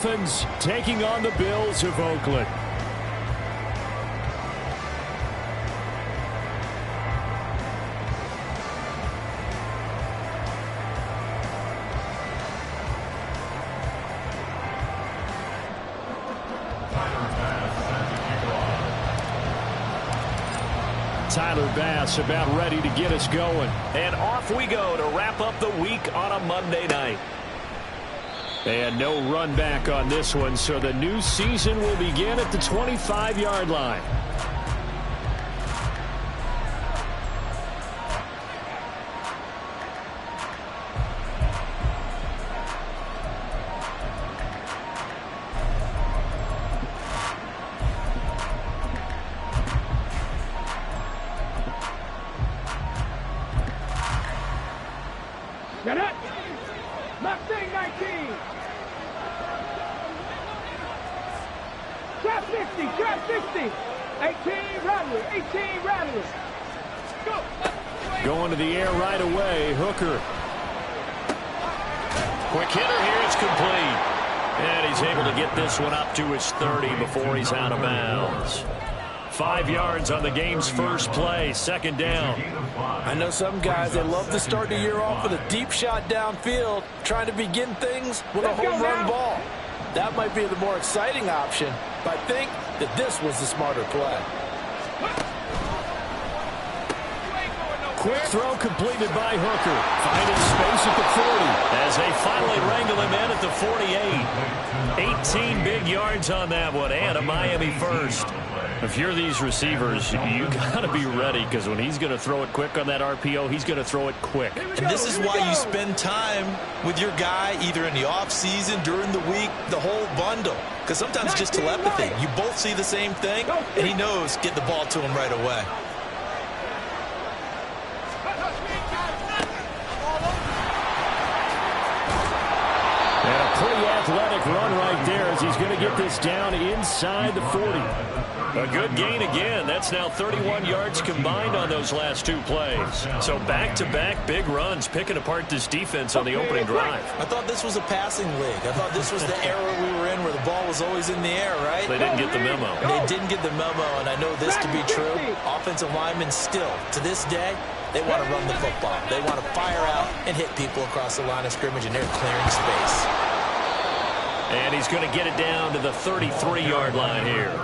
Dolphins taking on the Bills of Oakland. Tyler Bass about ready to get us going. And off we go to wrap up the week on a Monday night. And no run back on this one, so the new season will begin at the 25-yard line. Get it! Mustang 19! Trap 60! Trap 60! 18 Rattler! 18 Rattler! Go! Going to the air right away, Hooker. Quick hitter here, it's complete. And he's able to get this one up to his 30 before he's out of bounds. 5 yards on the game's first play, second down. I know some guys, they love to start the year off with a deep shot downfield, trying to begin things with a home run ball. That might be the more exciting option, but I think that this was the smarter play. Quick throw completed by Hooker. Finding space at the 40. As they finally wrangle him in at the 48. 18 big yards on that one, and a Miami first. If you're these receivers, you got to be ready, because when he's going to throw it quick on that RPO, he's going to throw it quick. And this is why you spend time with your guy either in the offseason, during the week, the whole bundle. Because sometimes it's just telepathy. You both see the same thing, and he knows get the ball to him right away. And a pretty athletic run right there as he's going to get this down inside the 40. A good gain again. That's now 31 yards combined on those last 2 plays. So back-to-back big runs, picking apart this defense on the opening drive. I thought this was a passing league. I thought this was the era we were in where the ball was always in the air, right? They didn't get the memo. They didn't get the memo, and I know this to be true. Offensive linemen still, to this day, they want to run the football. They want to fire out and hit people across the line of scrimmage, and they're clearing space. And he's going to get it down to the 33-yard line here.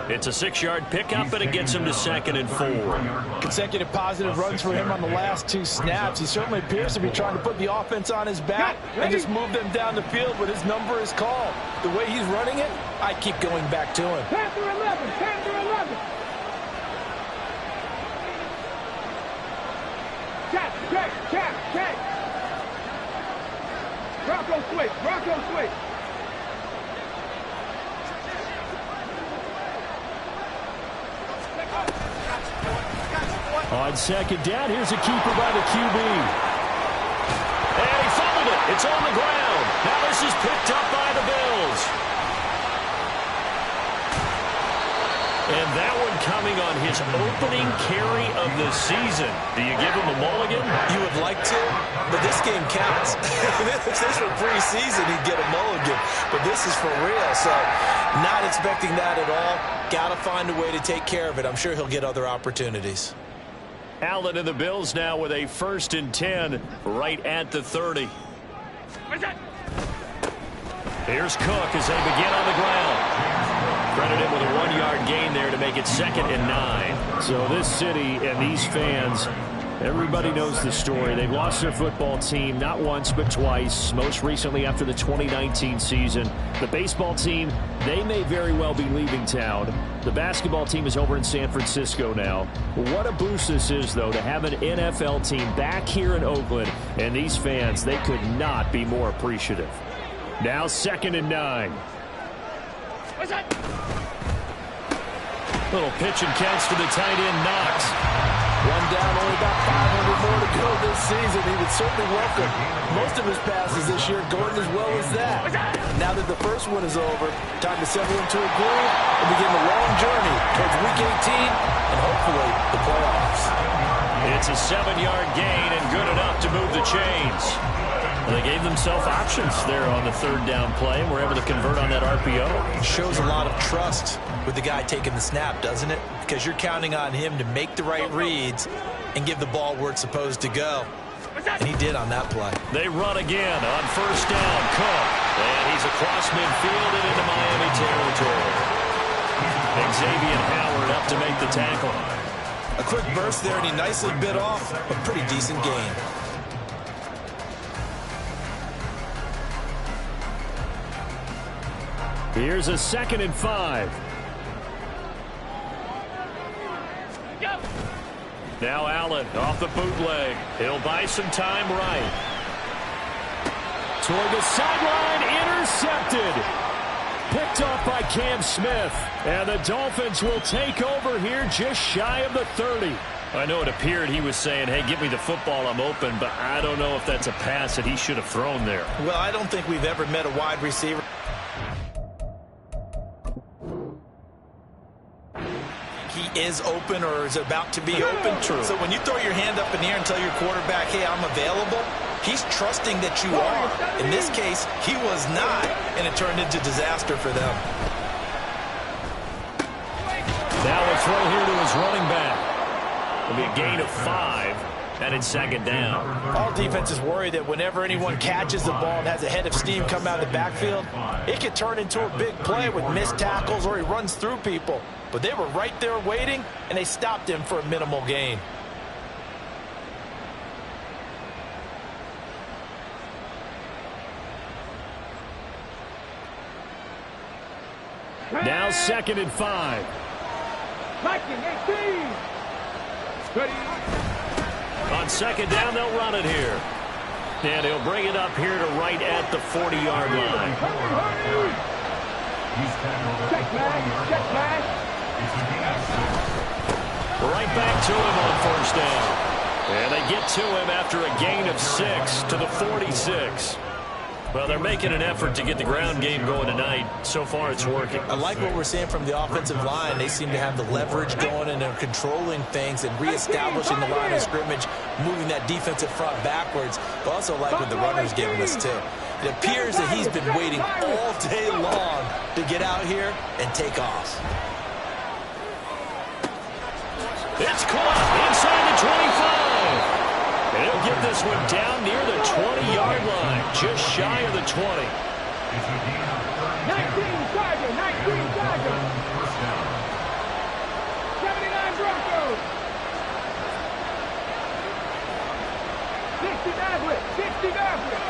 It's a 6-yard pickup, and it gets him to 2nd and 4. Consecutive positive runs for him on the last 2 snaps. He certainly appears to be trying to put the offense on his back and just move them down the field when his number is called. The way he's running it, I keep going back to him. Panther 11! Panther 11! Catch! Bronco switch! On second down, here's a keeper by the QB. And he fumbled it. It's on the ground. Now this is picked up by the Bills. And that one coming on his opening carry of the season. Do you give him a mulligan? You would like to, but this game counts. If this were preseason, he'd get a mulligan. But this is for real, so not expecting that at all. Got to find a way to take care of it. I'm sure he'll get other opportunities. Allen and the Bills now with a 1st and 10 right at the 30. Here's Cook as they begin on the ground. Credited with a 1-yard gain there to make it 2nd and 9. So this city and these fans, everybody knows the story. They've lost their football team not once but twice, most recently after the 2019 season. The baseball team, they may very well be leaving town. The basketball team is over in San Francisco now. What a boost this is, though, to have an NFL team back here in Oakland. And these fans, they could not be more appreciative. Now 2nd and 9. Little pitch and catch to the tight end, Knox. One down, only about 500 more to go this season. He would certainly welcome most of his passes this year going as well as that. Now that the first one is over, time to settle into a groove and begin the long journey towards Week 18 and hopefully the playoffs. It's a 7-yard gain and good enough to move the chains. They gave themselves options there on the third down play and were able to convert on that RPO. Shows a lot of trust with the guy taking the snap, doesn't it? Because you're counting on him to make the right reads and give the ball where it's supposed to go. And he did on that play. They run again on first down. Cook. And he's across midfield and into Miami territory. Xavier Howard up to make the tackle. A quick burst there, and he nicely bit off a pretty decent gain. Here's a 2nd and 5. Now Allen off the bootleg. He'll buy some time right. Toward the sideline, intercepted. Picked off by Cam Smith. And the Dolphins will take over here just shy of the 30. I know it appeared he was saying, hey, give me the football, I'm open, but I don't know if that's a pass that he should have thrown there. Well, I don't think we've ever met a wide receiver. He is open or is about to be open. True. So when you throw your hand up in the air and tell your quarterback, hey, I'm available, he's trusting that you are. In this case, he was not, and it turned into disaster for them. Now a throw here to his running back. It'll be a gain of 5, and it's 2nd down. All defenses worry that whenever anyone catches the ball and has a head of steam come out of the backfield, it could turn into a big play with missed tackles or he runs through people. But they were right there waiting, and they stopped him for a minimal gain. Now 2nd and 5. Viking 18. Ready. On 2nd down, they'll run it here. And he'll bring it up here to right at the 40-yard line. Hurry. Check back. Check back. Right back to him on first down. And they get to him after a gain of 6 to the 46. Well, they're making an effort to get the ground game going tonight. So far, it's working. I like what we're seeing from the offensive line. They seem to have the leverage going, and they're controlling things and reestablishing the line of scrimmage, moving that defensive front backwards. But also like what the runner's giving us, too. It appears that he's been waiting all day long to get out here and take off. It's caught inside the 25. And he'll get this one down near the 20-yard line, just shy of the 20. 19 Tiger. 19 Tiger. 79 Broncos. 60 Maverick. 60 Maverick.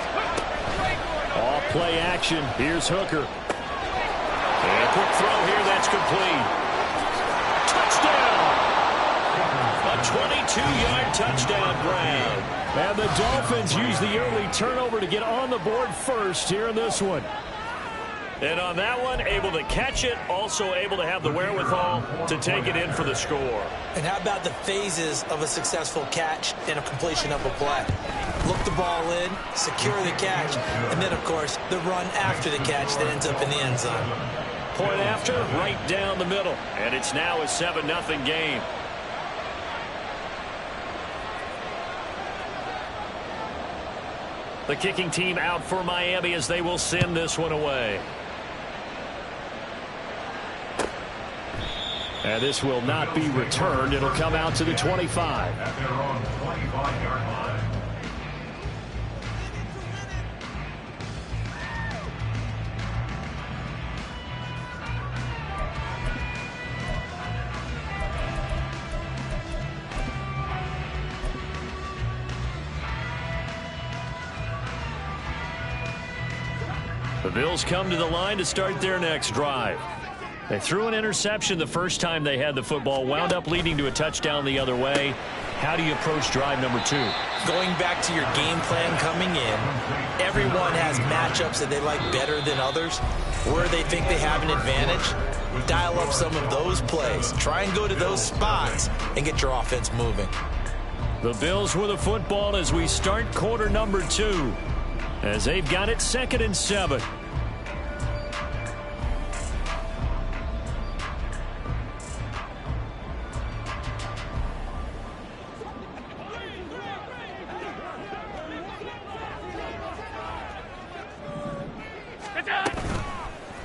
Off play action. Here's Hooker. And a quick throw here, that's complete. Touchdown! A 22-yard touchdown grab. And the Dolphins use the early turnover to get on the board first here in this one. And on that one, able to catch it, also able to have the wherewithal to take it in for the score. And how about the phases of a successful catch and a completion of a play? Look the ball in, secure the catch, and then, of course, the run after the catch that ends up in the end zone. Point after, right down the middle. And it's now a 7-0 game. The kicking team out for Miami as they will send this one away. And this will not be returned. It'll come out to the 25. At their own 25-yard line. The Bills come to the line to start their next drive. They threw an interception the first time they had the football, wound up leading to a touchdown the other way. How do you approach drive number 2? Going back to your game plan coming in, everyone has matchups that they like better than others. Where they think they have an advantage, dial up some of those plays. Try and go to those spots and get your offense moving. The Bills with the football as we start quarter number 2. As they've got it 2nd and 7.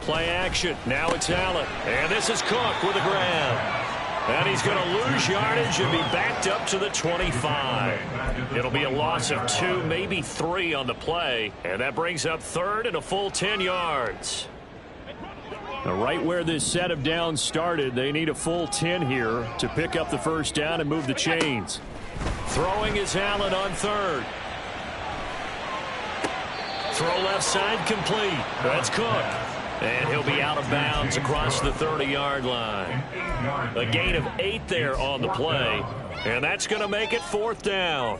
Play action. Now it's Allen. And this is Cook with a grab. And he's going to lose yardage and be backed up to the 25. It'll be a loss of 2, maybe 3 on the play. And that brings up third and a full 10 yards. Now, right where this set of downs started, they need a full 10 here to pick up the first down and move the chains. Throwing is Allen on third. Throw left side complete. That's Cook. And he'll be out of bounds across the 30-yard line. A gain of 8 there on the play. And that's going to make it fourth down.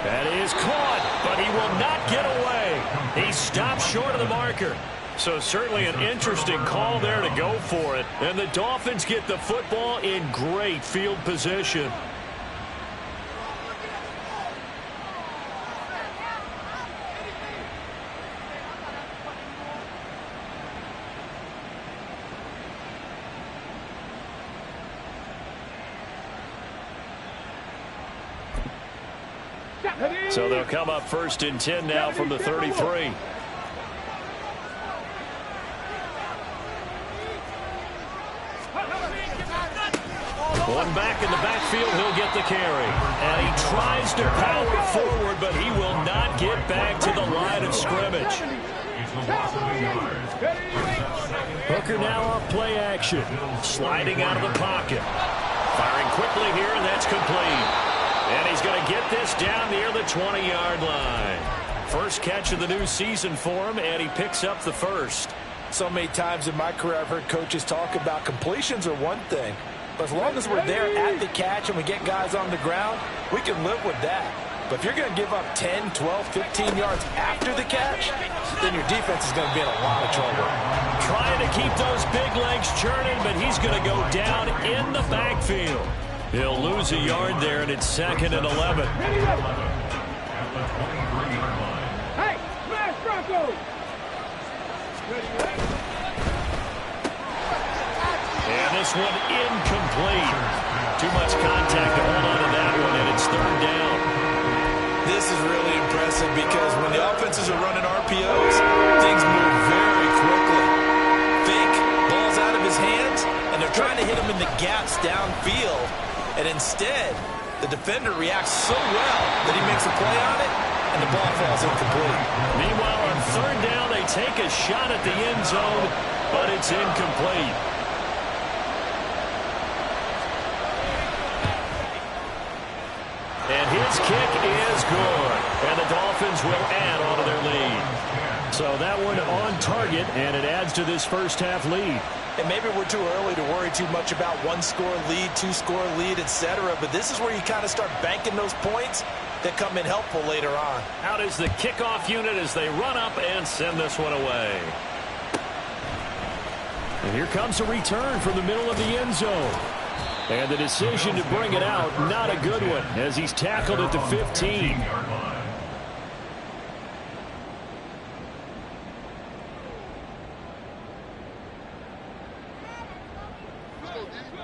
That is caught, but he will not get away. He stopped short of the marker. So certainly an interesting call there to go for it. And the Dolphins get the football in great field position. So they'll come up first and 10 now from the 33. One back in the backfield, he'll get the carry. And he tries to power forward, but he will not get back to the line of scrimmage. Hooker now off play action. Sliding out of the pocket. Firing quickly here, and that's complete. And he's going to get this down near the 20-yard line. First catch of the new season for him, and he picks up the first. So many times in my career I've heard coaches talk about completions are one thing. But as long as we're there at the catch and we get guys on the ground, we can live with that. But if you're going to give up 10, 12, 15 yards after the catch, then your defense is going to be in a lot of trouble. Trying to keep those big legs churning, but he's going to go down in the backfield. He'll lose a yard there, and it's second and 11. Hey, smash Broncos! And this one incomplete. Too much contact to hold on to that one, and it's third down. This is really impressive because when the offenses are running RPOs, things move very quickly. Fake, ball's out of his hands, and they're trying to hit him in the gaps downfield. And instead, the defender reacts so well that he makes a play on it, and the ball falls incomplete. Meanwhile, on third down, they take a shot at the end zone, but it's incomplete. And his kick is good. And the Dolphins will add on to their lead. So that one on target, and it adds to this first half lead. And maybe we're too early to worry too much about one-score lead, two-score lead, etc. But this is where you kind of start banking those points that come in helpful later on. Out is the kickoff unit as they run up and send this one away. And here comes a return from the middle of the end zone. And the decision to bring it out, not a good one, as he's tackled at the 15.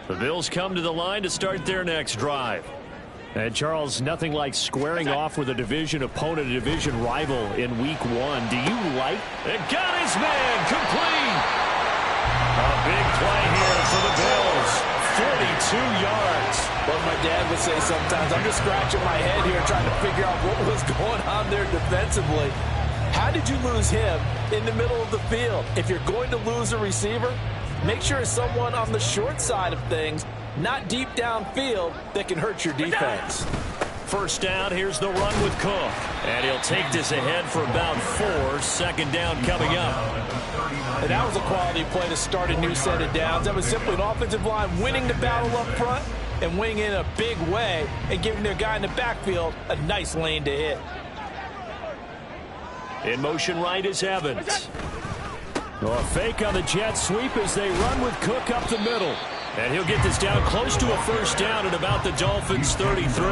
The Bills come to the line to start their next drive. And, Charles, nothing like squaring off with a division opponent, a division rival in Week 1. Do you like? It got his man complete. A big play here for the Bills. 42 yards. What my dad would say sometimes, I'm just scratching my head here trying to figure out what was going on there defensively. How did you lose him in the middle of the field? If you're going to lose a receiver, make sure it's someone on the short side of things, not deep downfield, that can hurt your defense. First down, here's the run with Cook. And he'll take this ahead for about 4. Second down coming up. And that was a quality play to start a new set of downs. That was simply an offensive line winning the battle up front and winning in a big way and giving their guy in the backfield a nice lane to hit. In motion right is Evans. A fake on the jet sweep as they run with Cook up the middle. And he'll get this down close to a first down at about the Dolphins' 33.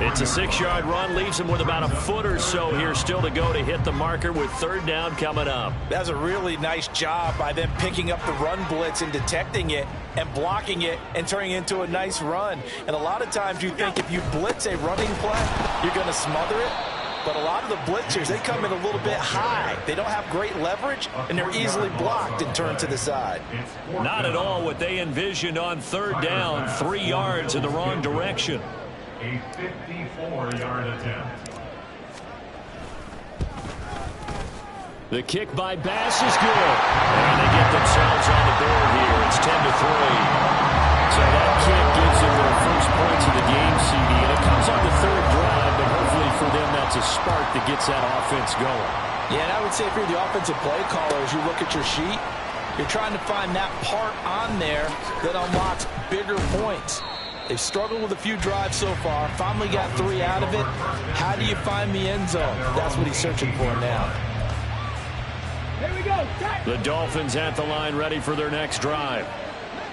It's a 6-yard run, leaves him with about a foot or so here still to go to hit the marker with third down coming up. That's a really nice job by them picking up the run blitz and detecting it and blocking it and turning it into a nice run. And a lot of times you think if you blitz a running play, you're going to smother it. But a lot of the blitzers, they come in a little bit high. They don't have great leverage, and they're easily blocked and turned to the side. Not at all what they envisioned on third down, 3 yards in the wrong direction. A 54-yard attempt. The kick by Bass is good. And they get themselves on the board here. It's 10-3. So that kick gives them their first points of the game, CD. And it comes on the third drive, but hopefully for them that's a spark that gets that offense going. Yeah, and I would say if you're the offensive play caller, as you look at your sheet, you're trying to find that part on there that unlocks bigger points. They've struggled with a few drives so far. Finally got 3 out of it. How do you find the end zone? That's what he's searching for now. Here we go. The Dolphins at the line ready for their next drive.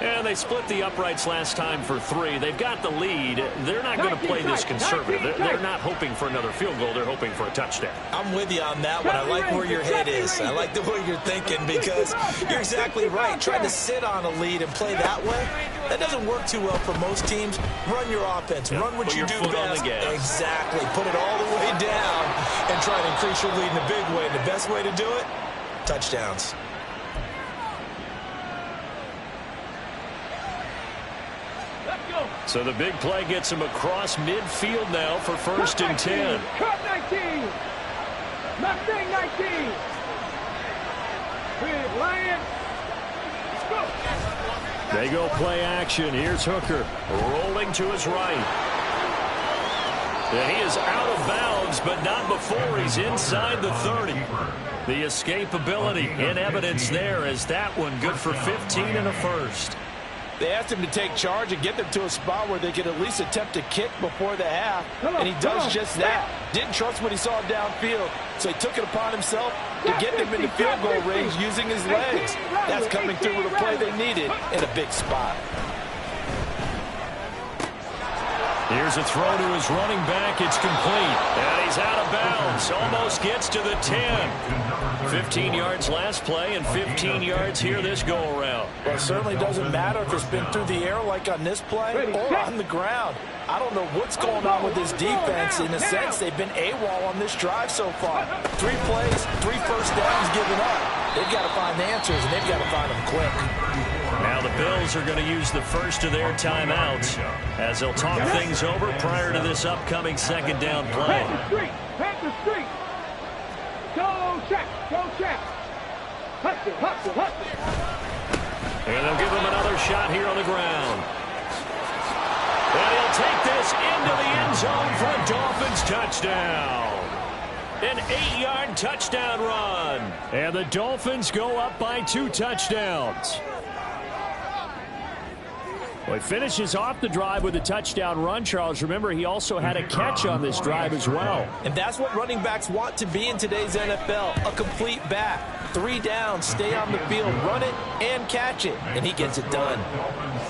And they split the uprights last time for 3. They've got the lead. They're not going to play this conservative. They're not hoping for another field goal. They're hoping for a touchdown. I'm with you on that one. I like where your head is. I like the way you're thinking because you're exactly right. Trying to sit on a lead and play that way, that doesn't work too well for most teams. Run your offense. Run what you do best. Exactly. Put it all the way down and try to increase your lead in a big way. The best way to do it, touchdowns. So the big play gets him across midfield now for first and 10. Cut 19. Mustang 19. Big Lion. Go. They go play action. Here's Hooker rolling to his right. And he is out of bounds, but not before he's inside the 30. The escapability in evidence there as that one good for 15 and a first. They asked him to take charge and get them to a spot where they could at least attempt to kick before the half, and he does just that. Didn't trust what he saw downfield, so he took it upon himself to get them into field goal range using his legs. That's coming through with a play they needed in a big spot. Here's a throw to his running back. It's complete. And he's out of bounds. Almost gets to the 10. 15 yards last play and 15 yards here this go-around. Well, it certainly doesn't matter if it's been through the air like on this play or on the ground. I don't know what's going on with this defense. In a sense, they've been AWOL on this drive so far. 3 plays, 3 first downs given up. They've got to find answers, and they've got to find them quick. Now the Bills are going to use the first of their timeouts as they'll talk things over prior to this upcoming second down play. Pack the street. Go check. Go check. Hustle, hustle, hustle. And they'll give him another shot here on the ground. And he'll take this into the end zone for a Dolphins touchdown. An 8-yard touchdown run. And the Dolphins go up by 2 touchdowns. Well, he finishes off the drive with a touchdown run, Charles. Remember, he also had a catch on this drive as well. And that's what running backs want to be in today's NFL, a complete back. 3 downs, stay on the field, run it, and catch it. And he gets it done.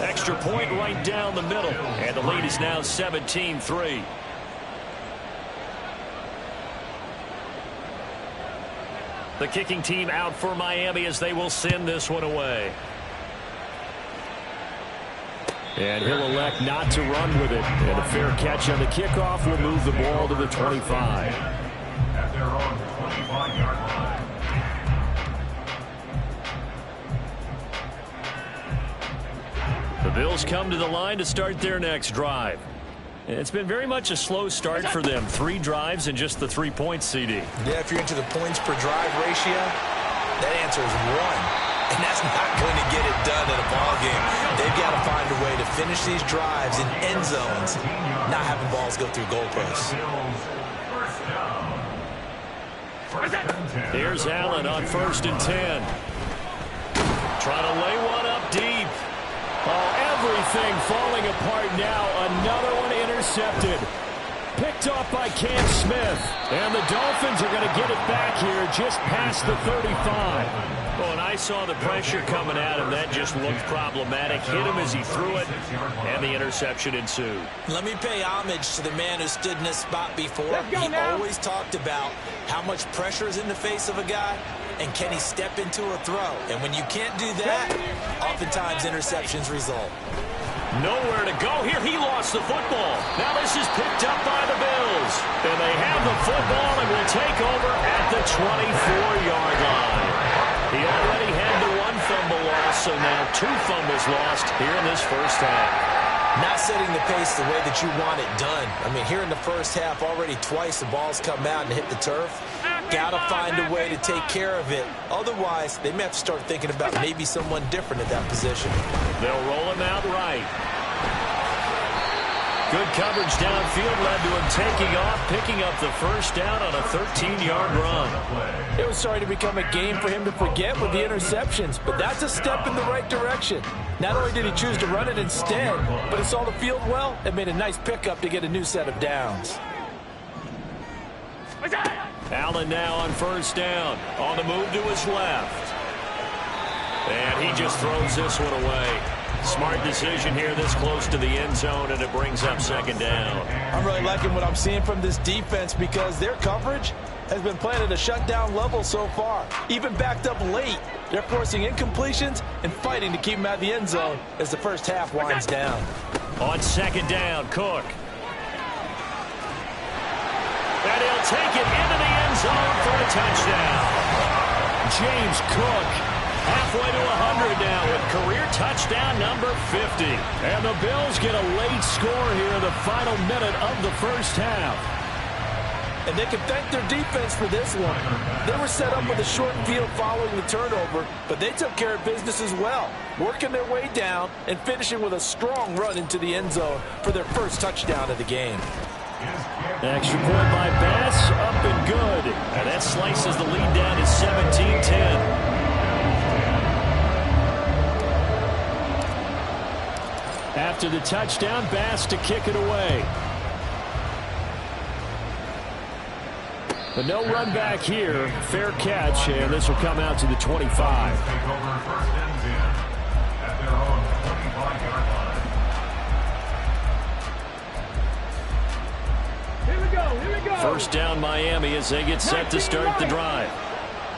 Extra point right down the middle. And the lead is now 17-3. The kicking team out for Miami as they will send this one away. And he'll elect not to run with it. And a fair catch on the kickoff will move the ball to the 25. At their own 25-yard line. The Bills come to the line to start their next drive. It's been very much a slow start for them. 3 drives and just the 3 points, CD. Yeah, if you're into the points per drive ratio, that answer is 1. And that's not going to get it done in a ball game. They've got to find a way to finish these drives in end zones, not having balls go through goalposts. Here's Allen on 1st and 10. Trying to lay one up deep. Oh, everything falling apart now. Another one intercepted. picked off by Cam Smith. And the Dolphins are going to get it back here just past the 35. Well, and I saw the pressure coming at him. That just looked problematic. Hit him as he threw it, and the interception ensued. Let me pay homage to the man who stood in this spot before. He always talked about how much pressure is in the face of a guy, and can he step into a throw. And when you can't do that, oftentimes interceptions result. Nowhere to go here. He lost the football. Now this is picked up by the Bills. And they have the football and will take over at the 24-yard line. He already had the one fumble loss, so now 2 fumbles lost here in this first half. Not setting the pace the way that you want it done. I mean, here in the first half, already twice the ball's come out and hit the turf. Got to find a way to take care of it. Otherwise, they may have to start thinking about maybe someone different at that position. They'll roll him out right. Good coverage downfield led to him taking off, picking up the first down on a 13-yard run. It was starting to become a game for him to forget with the interceptions, but that's a step in the right direction. Not only did he choose to run it instead, but he saw the field well and made a nice pickup to get a new set of downs. Allen now on first down. On the move to his left. And he just throws this one away. Smart decision here this close to the end zone, and it brings up second down. I'm really liking what I'm seeing from this defense because their coverage has been playing at a shutdown level so far. Even backed up late, they're forcing incompletions and fighting to keep them out of the end zone as the first half winds down. On second down, Cook. And he'll take it into the end zone for a touchdown. James Cook halfway to 100 now with career touchdown number 50. And the Bills get a late score here in the final minute of the first half. And they can thank their defense for this one. They were set up with a short field following the turnover, but they took care of business as well, working their way down and finishing with a strong run into the end zone for their first touchdown of the game. Extra point by Bass, up and good. And that slices the lead down to 17-10. After the touchdown, Bass to kick it away. But no run back here. Fair catch, and this will come out to the 25. Take over first and 10 at their own 25-yard line. Here we go, here we go. First down Miami as they get set to start the drive.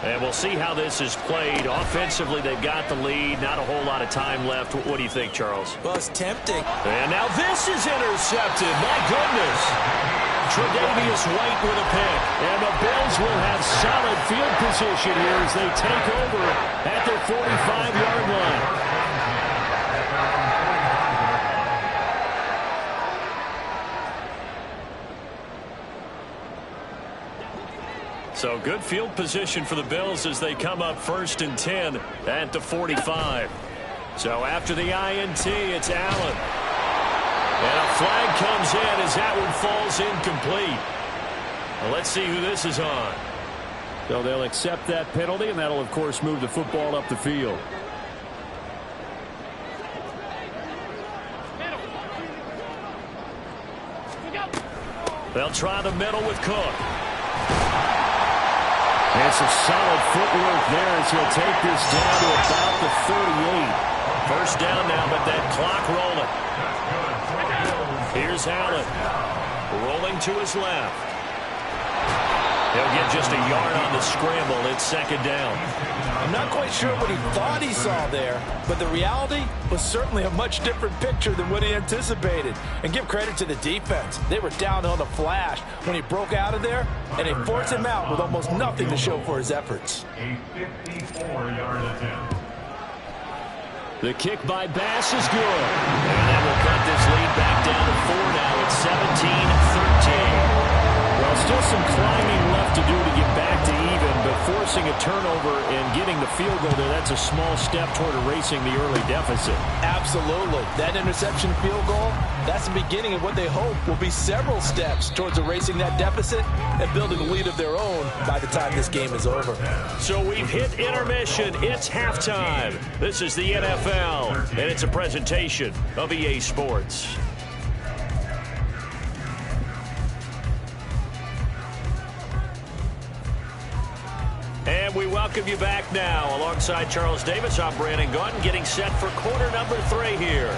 And we'll see how this is played. Offensively, they've got the lead. Not a whole lot of time left. What do you think, Charles? Well, it's tempting. And now this is intercepted. My goodness. Tre'Davious White with a pick. And the Bills will have solid field position here as they take over at their 45-yard line. So good field position for the Bills as they come up first and 10 at the 45. So after the INT, it's Allen. And a flag comes in as that one falls incomplete. Well, let's see who this is on. So they'll accept that penalty, and that'll, of course, move the football up the field. They'll try the middle with Cook. And some solid footwork there as he'll take this down to about the 38. First down now, but that clock rolling. Here's Allen. Rolling to his left. He'll get just a yard on the scramble. It's second down. I'm not quite sure what he thought he saw there, but the reality was certainly a much different picture than what he anticipated. And give credit to the defense. They were down on the flash when he broke out of there, and they forced him out with almost nothing to show for his efforts. A 54-yard attempt. The kick by Bass is good. And that will cut this lead back down to 4 now. It's 17-13. Well, still some climbing left to do to get back to even, but forcing a turnover and getting the field goal there, that's a small step toward erasing the early deficit. Absolutely. That interception field goal, that's the beginning of what they hope will be several steps towards erasing that deficit and building a lead of their own by the time this game is over. So we've hit intermission. It's halftime. This is the NFL, and it's a presentation of EA Sports. welcome you back now. Alongside Charles Davis, I'm Brandon Gaudin, getting set for quarter number 3 here.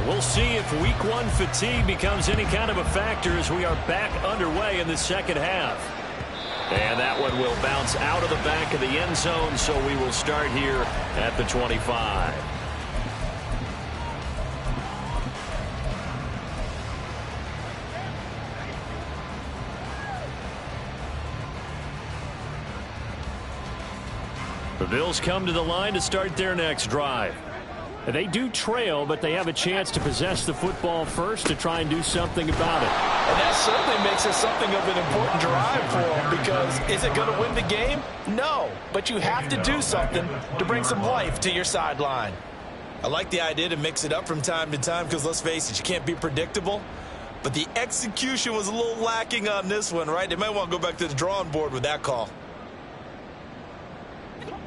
We'll see if week 1 fatigue becomes any kind of a factor as we are back underway in the second half. And that one will bounce out of the back of the end zone, so we will start here at the 25. The Bills come to the line to start their next drive. They do trail, but they have a chance to possess the football first to try and do something about it. And that certainly makes it something of an important drive for them, because is it going to win the game? No, but you have to do something to bring some life to your sideline. I like the idea to mix it up from time to time because, let's face it, you can't be predictable. But the execution was a little lacking on this one, right? They might want to go back to the drawing board with that call.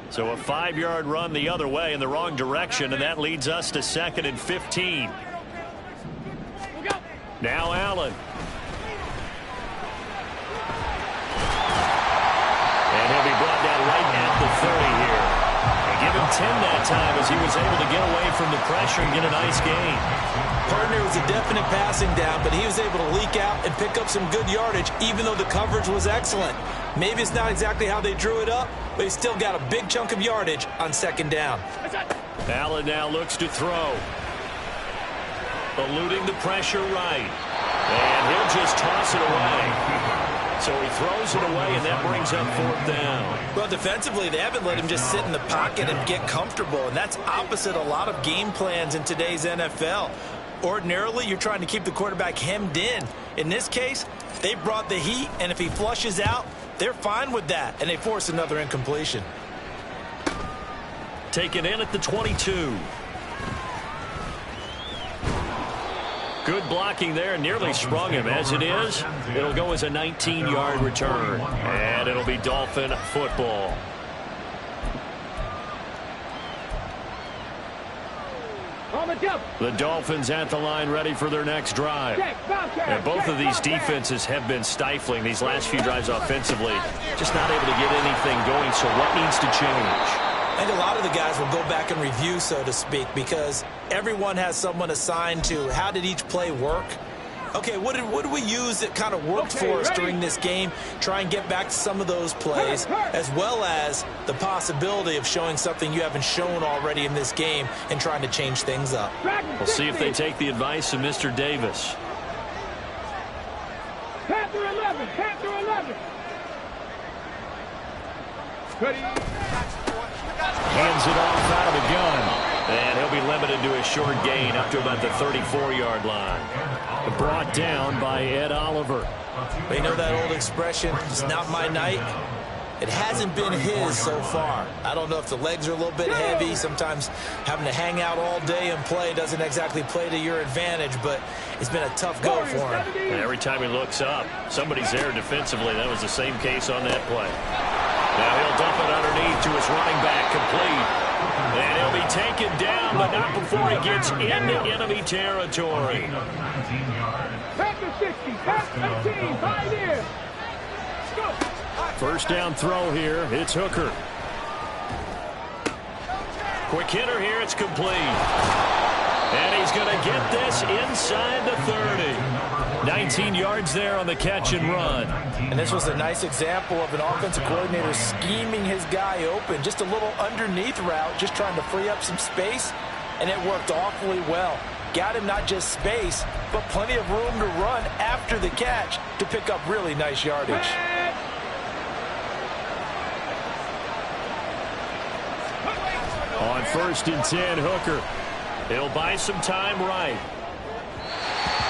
So a 5-yard run the other way in the wrong direction, and that leads us to 2nd and 15. Now Allen. And he'll be brought down right at the 30 here. And give him 10 that time as he was able to get away from the pressure and get a nice gain. Partner was a definite passing down, but he was able to leak out and pick up some good yardage, even though the coverage was excellent. Maybe it's not exactly how they drew it up, but he still got a big chunk of yardage on 2nd down. Allen now looks to throw. Eluding the pressure right. And he'll just toss it away. So he throws it away, and that brings up 4th down. Well, defensively, they haven't let him just sit in the pocket and get comfortable, and that's opposite a lot of game plans in today's NFL. Ordinarily, you're trying to keep the quarterback hemmed in. In this case, they brought the heat, and if he flushes out, they're fine with that, and they force another incompletion. Taken in at the 22. Good blocking there, nearly sprung him. As it is, it'll go as a 19-yard return, and it'll be Dolphin football. The Dolphins at the line, ready for their next drive. And both of these defenses have been stifling these last few drives offensively. Just not able to get anything going, so what needs to change? I think a lot of the guys will go back and review, so to speak, because everyone has someone assigned to how did each play work. Okay, what did we use that kind of worked for us during this game? Try and get back to some of those plays, as well as the possibility of showing something you haven't shown already in this game and trying to change things up. We'll see if they take the advice of Mr. Davis. Panther 11, Panther 11. Hands it off out of the gun. And he'll be limited to a short gain up to about the 34-yard line. Brought down by Ed Oliver. But you know that old expression, it's not my night? It hasn't been his so far. I don't know if the legs are a little bit heavy. Sometimes having to hang out all day and play doesn't exactly play to your advantage, but it's been a tough go for him. And every time he looks up, somebody's there defensively. That was the same case on that play. Now he'll dump it underneath to his running back, complete. And he'll be taken down, but not before he gets into enemy territory. Panther 60, Panther 18, 5 years. Go. First down throw here. It's Hooker. Quick hitter here. It's complete. And he's going to get this inside the 30. 19 yards there on the catch and run. And this was a nice example of an offensive coordinator scheming his guy open. Just a little underneath route, just trying to free up some space, and it worked awfully well. Got him not just space, but plenty of room to run after the catch to pick up really nice yardage. On 1st and 10, Hooker. He'll buy some time right.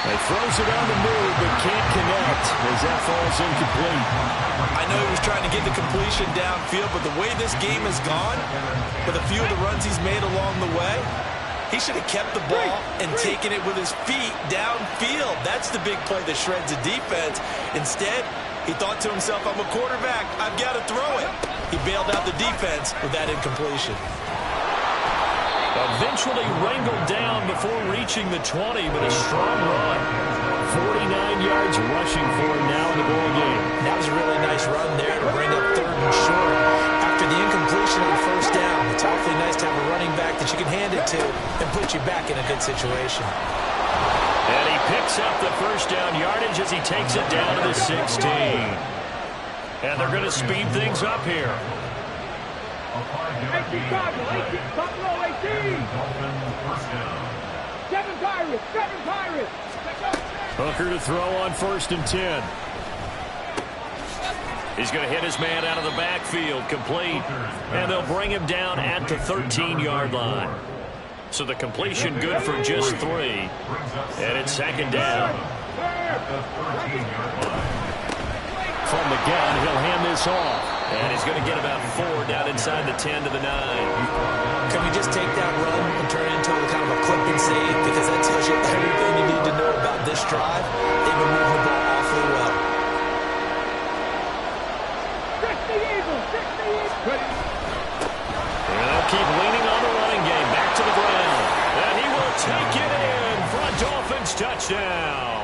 He throws it on the move, but can't connect as that falls incomplete. I know he was trying to get the completion downfield, but the way this game has gone, with a few of the runs he's made along the way, he should have kept the ball and taken it with his feet downfield. That's the big play that shreds a defense. Instead, he thought to himself, I'm a quarterback, I've got to throw it. He bailed out the defense with that incompletion. Eventually wrangled down before reaching the 20, but a strong run. 49 yards rushing for him now in the ball game. That was a really nice run there to bring up 3rd and short. that you can hand it to and put you back in a good situation. And he picks up the first down yardage as he takes it down to the 16. And they're going to speed things up here. 18 Cardinal, 18 Buffalo, 18. Seven Pirates. Hooker to throw on 1st and 10. He's going to hit his man out of the backfield, complete. And they'll bring him down at the 13-yard line. So the completion good for just 3. And it's 2nd down. From the gun, he'll hand this off. And he's going to get about 4 down inside the 10 to the 9. Can we just take that run and turn it into kind of a clip and save? Because that tells you everything you need to know about this drive. They've been moving the ball awfully well. And they'll keep leaning on the running game. Back to the ground. And he will take it in for a Dolphins touchdown.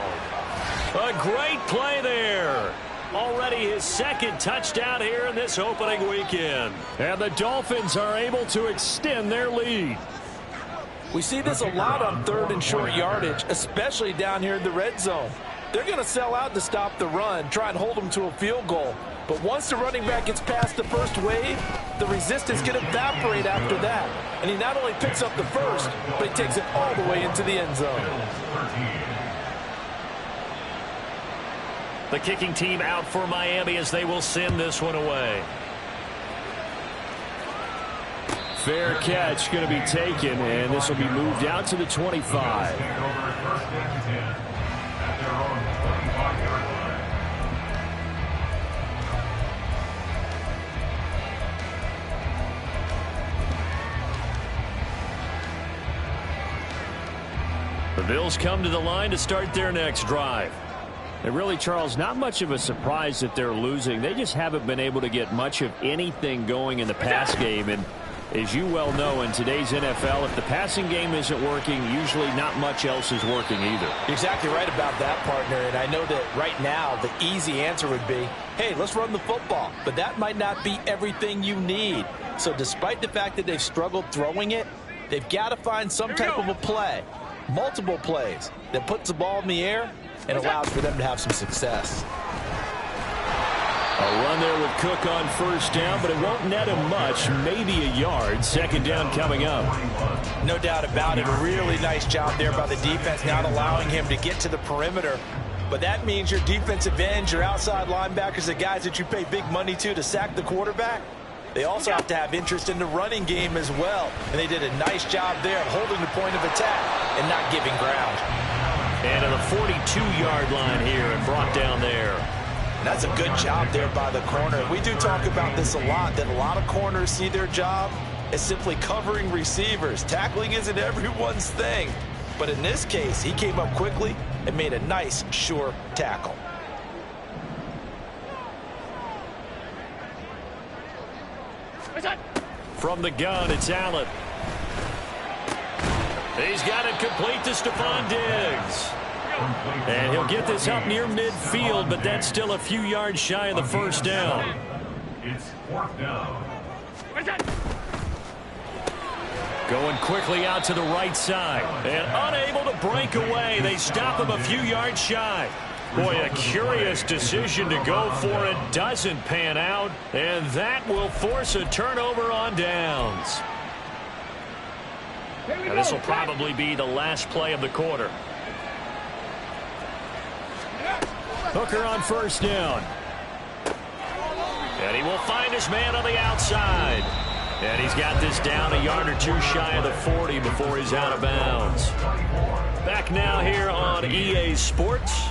A great play there. Already his 2nd touchdown here in this opening weekend. And the Dolphins are able to extend their lead. We see this a lot on 3rd and short yardage, especially down here in the red zone. They're going to sell out to stop the run, try and hold them to a field goal. But once the running back gets past the first wave, the resistance can evaporate after that. And he not only picks up the first, but he takes it all the way into the end zone. The kicking team out for Miami as they will send this one away. Fair catch going to be taken, and this will be moved out to the 25. The Bills come to the line to start their next drive. And really, Charles, not much of a surprise that they're losing. They just haven't been able to get much of anything going in the pass game. And as you well know, in today's NFL, if the passing game isn't working, usually not much else is working either. You're exactly right about that, partner. And I know that right now the easy answer would be, hey, let's run the football. But that might not be everything you need. So despite the fact that they've struggled throwing it, they've got to find some type of a play, multiple plays, that puts the ball in the air and allows for them to have some success. A run there with Cook on 1st down, but it won't net him much, maybe a yard. 2nd down coming up. No doubt about it. A really nice job there by the defense, not allowing him to get to the perimeter. But that means your defensive ends, your outside linebackers, the guys that you pay big money to sack the quarterback, they also have to have interest in the running game as well. And they did a nice job there of holding the point of attack and not giving ground. And to the 42-yard line here and brought down there. And that's a good job there by the corner. We do talk about this a lot, that a lot of corners see their job as simply covering receivers. Tackling isn't everyone's thing. But in this case, he came up quickly and made a nice, sure tackle. From the gun, it's Allen. He's got it complete to Stephon Diggs. And he'll get this up near midfield, but that's still a few yards shy of the 1st down. It's 4th down. Going quickly out to the right side. And unable to break away. They stop him a few yards shy. Boy, a curious decision to go for it. Doesn't pan out. And that will force a turnover on downs. Now, this will probably be the last play of the quarter. Hooker on 1st down. And he will find his man on the outside. And he's got this down a yard or 2 shy of the 40 before he's out of bounds. Back now here on EA Sports.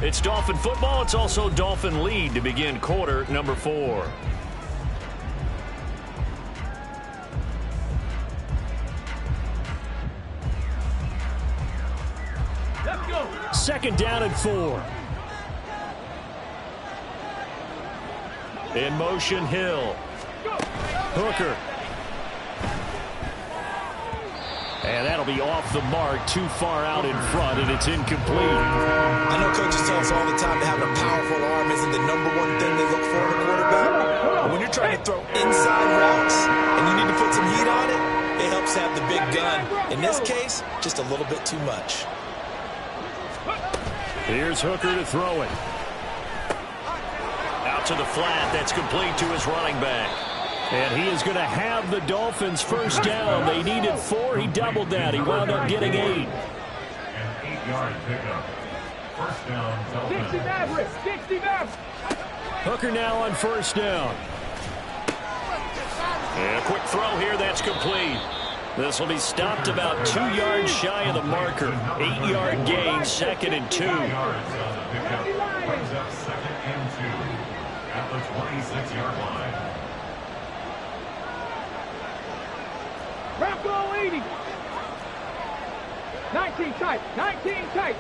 It's Dolphin football. It's also Dolphin lead to begin quarter number 4. Let's go. 2nd down and 4. In motion, Hill. Hooker. And that'll be off the mark, too far out in front, and it's incomplete. I know coaches tell us all the time that having a powerful arm isn't the #1 thing they look for in a quarterback. But when you're trying to throw inside routes and you need to put some heat on it, it helps this case, just a little bit too much. Here's Hooker to throw it. Out to the flat. That's complete to his running back. And he is going to have the Dolphins first down. They needed 4. He doubled that. He wound up getting 8. An 8-yard pickup. First down, Dolphins. 60 Maverick. 60 Maverick. Hooker now on first down. And a quick throw here. That's complete. This will be stopped about 2 yards shy of the marker. 8-yard gain, 2nd and 2. 2 yards on the pickup. Brings up 2nd and 2 at the 26-yard line. Bronco 80. 19 tight. 19 tight.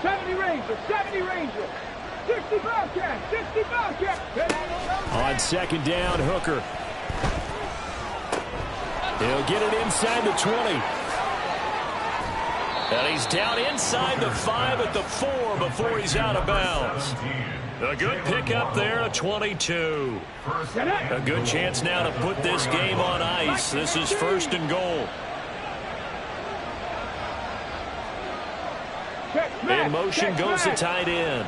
70 Ranger. 70 Ranger. 60 Bobcat. 60 Bobcat. On second down, Hooker. He'll get it inside the 20. And he's down inside the 5 at the 4 before he's out of bounds. A good pickup there, a 22. A good chance now to put this game on ice. This is 1st and goal. In motion goes the tight end.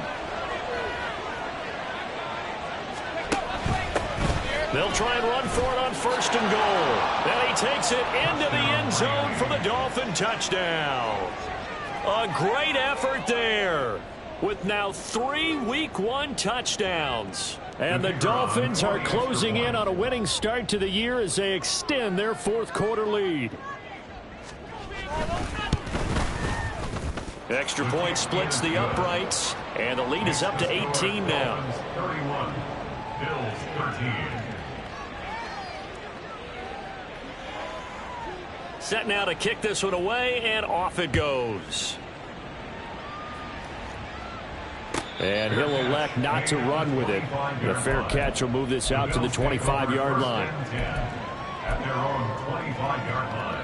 They'll try and run for it on 1st and goal. And he takes it into the end zone for the Dolphin touchdown. A great effort there, with now 3 Week 1 touchdowns. And the Dolphins are closing in on a winning start to the year as they extend their 4th quarter lead. Extra point splits the uprights, and the lead is up to 18 now. 31, Bills 13. Set now to kick this one away, and off it goes. And he'll elect not to run with it. The fair catch will move this out to the 25-yard line. At their own 25-yard line.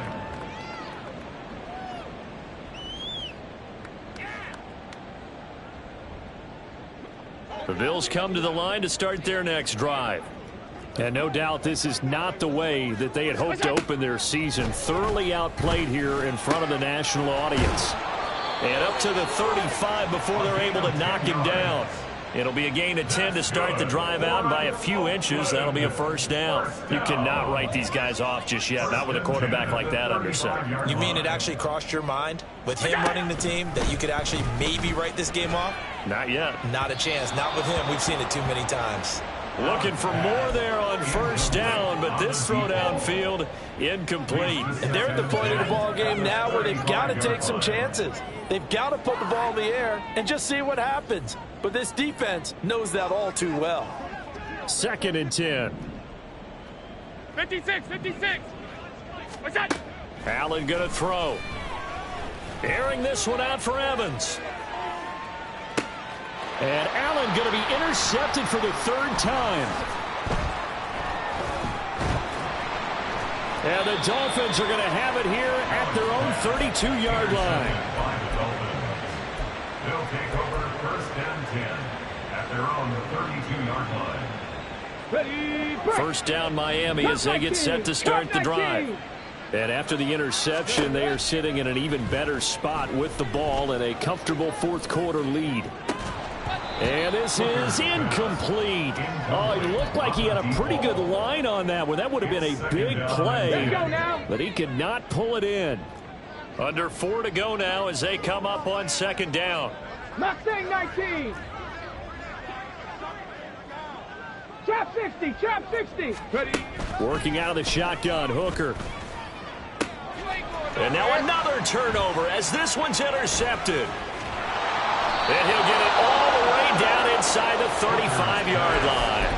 The Bills come to the line to start their next drive. And no doubt this is not the way that they had hoped to open their season. Thoroughly outplayed here in front of the national audience. And up to the 35 before they're able to knock him down. It'll be a gain of 10 to start the drive out, and by a few inches, that'll be a first down. You cannot write these guys off just yet, not with a quarterback like that under center. You mean it actually crossed your mind, with him running the team, that you could actually maybe write this game off? Not yet. Not a chance. Not with him. We've seen it too many times. Looking for more there on first down, but this throw downfield incomplete. And they're at the point of the ball game now where they've got to take some chances. They've got to put the ball in the air and just see what happens. But this defense knows that all too well. 2nd and 10. 56, 56. What's that? Allen going to throw. Airing this one out for Evans. And Allen going to be intercepted for the 3rd time. And the Dolphins are going to have it here at their own 32-yard line. They'll take over 1st and 10 at their own 32-yard line. Ready, First down Miami as they get set to start the drive. And after the interception, they are sitting in an even better spot with the ball and a comfortable 4th quarter lead. And this is incomplete. Oh, it looked like he had a pretty good line on that one. That would have been a big play, but he could not pull it in. Under 4 to go now as they come up on 2nd down. Mustang 19. Chop 60, chop 60. Ready. Working out of the shotgun, Hooker. And now another turnover as this one's intercepted. And he'll get it all the way down inside the 35-yard line.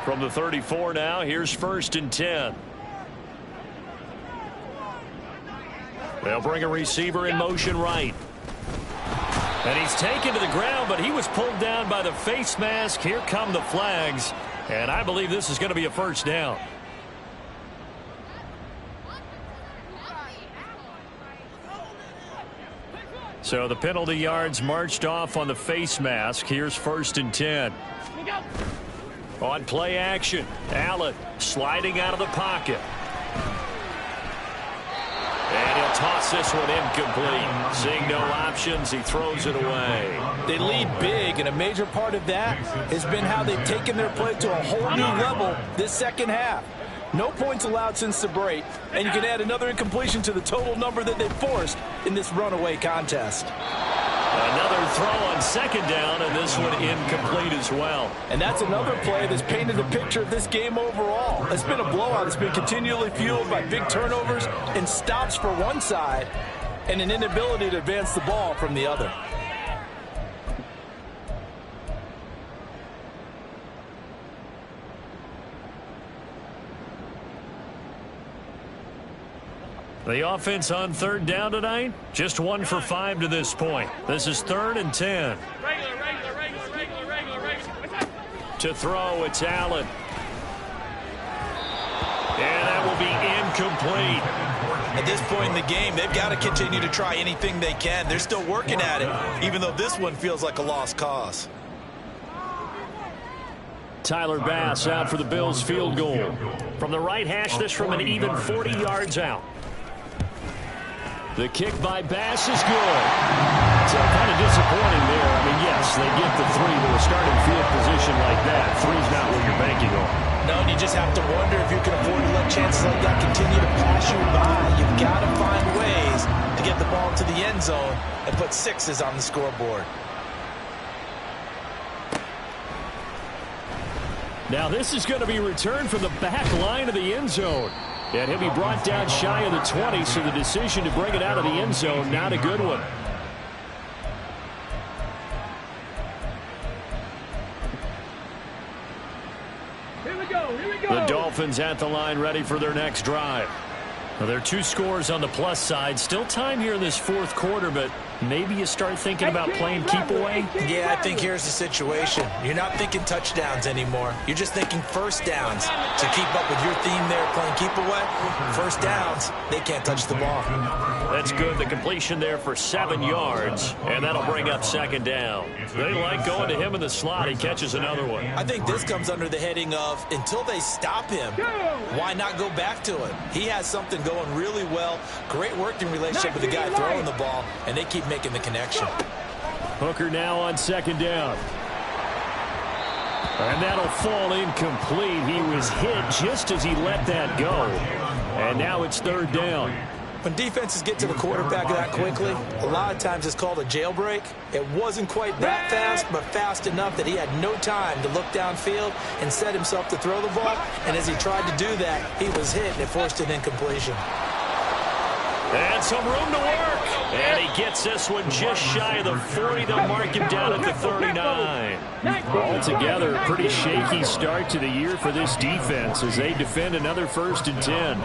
From the 34 now, here's 1st and 10. They'll bring a receiver in motion right. And he's taken to the ground, but he was pulled down by the face mask. Here come the flags. And I believe this is going to be a first down. So the penalty yards marched off on the face mask. Here's 1st and 10. On play action, Allen sliding out of the pocket. And he'll toss this one incomplete. Seeing no options, he throws it away. They lead big, and a major part of that has been how they've taken their play to a whole new level this second half. No points allowed since the break, and you can add another incompletion to the total number that they forced in this runaway contest. Another throw on 2nd down, and this one incomplete as well. And that's another play that's painted the picture of this game overall. It's been a blowout. It's been continually fueled by big turnovers and stops for one side and an inability to advance the ball from the other. The offense on 3rd down tonight, just 1 for 5 to this point. This is 3rd and 10. To throw, it's Allen. And that will be incomplete. At this point in the game, they've got to continue to try anything they can. They're still working at it, even though this one feels like a lost cause. Tyler Bass out for the Bills field goal. From the right hash, this from an even 40 yards out. The kick by Bass is good. So kind of disappointing there. I mean, yes, they get the 3 to a starting field position like that. 3's not what you're banking on. No, and you just have to wonder if you can afford to let chances like that continue to pass you by. You've got to find ways to get the ball into the end zone and put 6s on the scoreboard. Now this is going to be returned from the back line of the end zone. And he'll be brought down shy of the 20, so the decision to bring it out of the end zone, not a good one. Here we go. The Dolphins at the line, ready for their next drive. Well, there are 2 scores on the plus side. Still time here in this 4th quarter, but maybe you start thinking about playing keep away. Yeah, I think here's the situation. You're not thinking touchdowns anymore. You're just thinking 1st downs. To keep up with your theme there, playing keep away, 1st downs, they can't touch the ball. That's good. The completion there for 7 yards, and that'll bring up 2nd down. They like going to him in the slot. He catches another one. I think this comes under the heading of until they stop him, why not go back to it? He has something going really well. Great working relationship with the guy throwing the ball, and they keep making the connection. Hooker now on 2nd down. And that'll fall incomplete. He was hit just as he let that go. And now it's 3rd down. When defenses get to the quarterback that quickly, a lot of times it's called a jailbreak. It wasn't quite that fast, but fast enough that he had no time to look downfield and set himself to throw the ball. And as he tried to do that, he was hit and it forced an incompletion. And some room to work. And he gets this one just shy of the 40. They'll mark him down at the 39. Altogether, a pretty shaky start to the year for this defense as they defend another 1st and 10.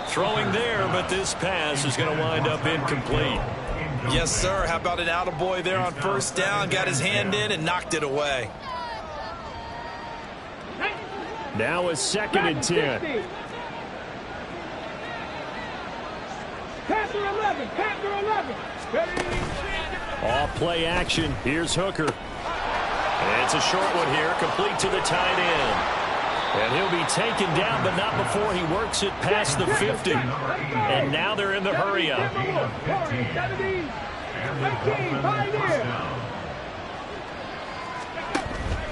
Throwing there, but this pass is going to wind up incomplete. Yes, sir. How about an attaboy there on 1st down? Got his hand in and knocked it away. Now a 2nd and 10. Panther 11. Off play action. Here's Hooker. And it's a short one here, complete to the tight end. And he'll be taken down, but not before he works it past the 50. And now they're in the hurry-up.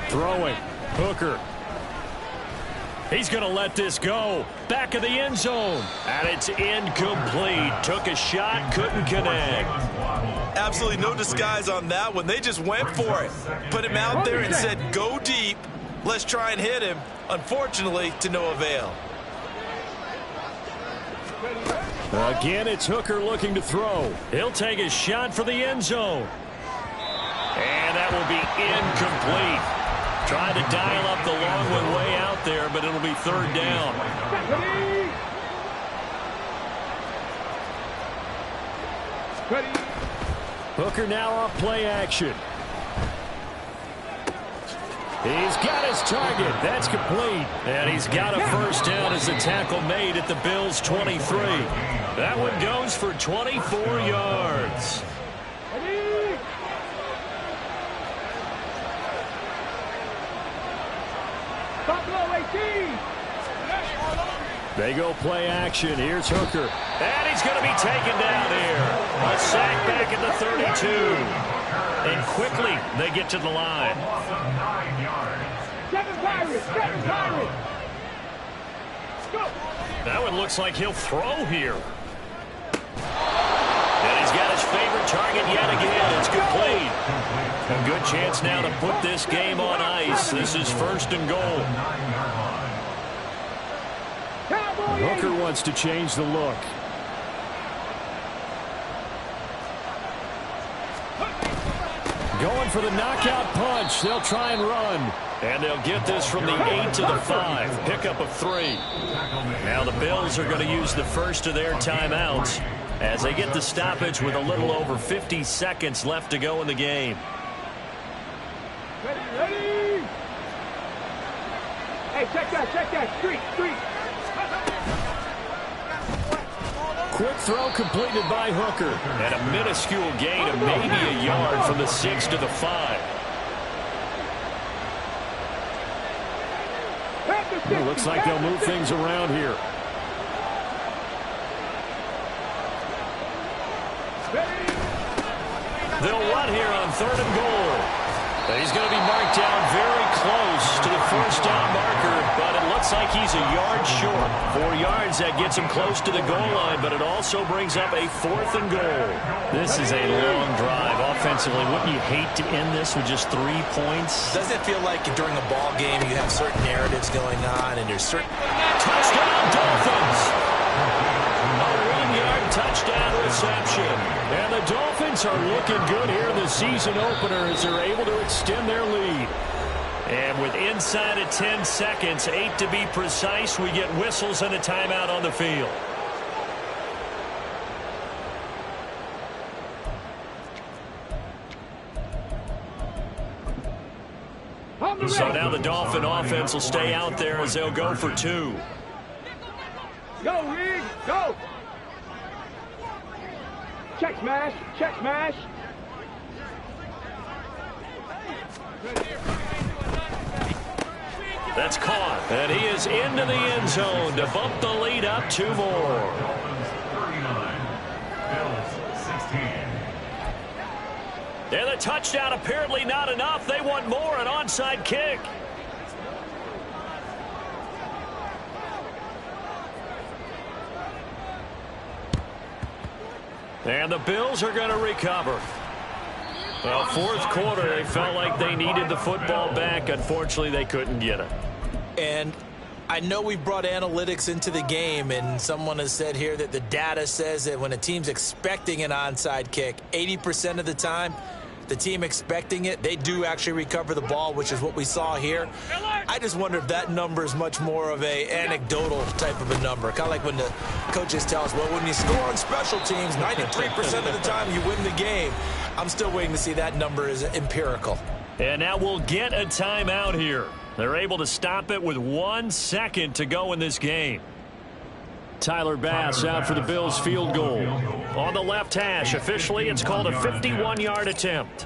Throwing. Hooker. He's going to let this go. Back of the end zone. And it's incomplete. Took a shot, couldn't connect. Absolutely no disguise on that one. They just went for it. Put him out there and said, go deep. Let's try and hit him. Unfortunately, to no avail. Again, it's Hooker looking to throw. He'll take a shot for the end zone. And that will be incomplete. Trying to dial up the long one way out there, but it'll be 3rd down. Hooker now off play action. He's got his target. That's complete. And he's got a first down as the tackle made at the Bills' 23. That one goes for 24 yards. They go play action. Here's Hooker. And he's going to be taken down here. A sack back at the 32. And quickly they get to the line. 7 Pirates! 7 Pirates! Go! That one looks like he'll throw here. And he's got his favorite target yet again. It's complete. A good chance now to put this game on ice. This is 1st and goal. Hooker wants to change the look. Going for the knockout punch. They'll try and run. And they'll get this from the 8 to the 5. Pickup of 3. Now the Bills are going to use the first of their timeouts as they get the stoppage with a little over 50 seconds left to go in the game. Ready! Hey, check that. Street. Quick throw completed by Hooker. And a minuscule gain of maybe a yard from the 6 to the 5. It looks like they'll move things around here. They'll run here on 3rd and goal. He's going to be marked down very close to the first down marker, but it looks like he's a yard short. 4 yards, that gets him close to the goal line, but it also brings up a 4th and goal. This is a long drive offensively. Wouldn't you hate to end this with just 3 points? Doesn't it feel like during a ball game you have certain narratives going on and there's certain... Touchdown, Dolphins! A 1-yard touchdown reception. And the Dolphins are looking good here in the season opener as they're able to extend their lead. And with inside of 10 seconds, 8 to be precise, we get whistles and a timeout on the field. So now the Dolphin offense will stay out there as they'll go for 2. Go, Reed! Go! Check smash! That's caught. And he is into the end zone to bump the lead up 2 more. 39. Bills 16. And the touchdown apparently not enough. They want more, an onside kick. And the Bills are going to recover. Well, 4th quarter, they felt like they needed the football back. Unfortunately, they couldn't get it. And I know we brought analytics into the game, and someone has said here that the data says that when a team's expecting an onside kick, 80% of the time, the team expecting it, they do actually recover the ball, which is what we saw here. I just wonder if that number is much more of a anecdotal type of a number. Kind of like when the coaches tell us, well, when you score on special teams, 93% of the time you win the game. I'm still waiting to see that number is empirical. And now we'll get a timeout here. They're able to stop it with 1 second to go in this game. Tyler Bass out for the Bills field goal. On the left hash, officially it's called a 51-yard attempt.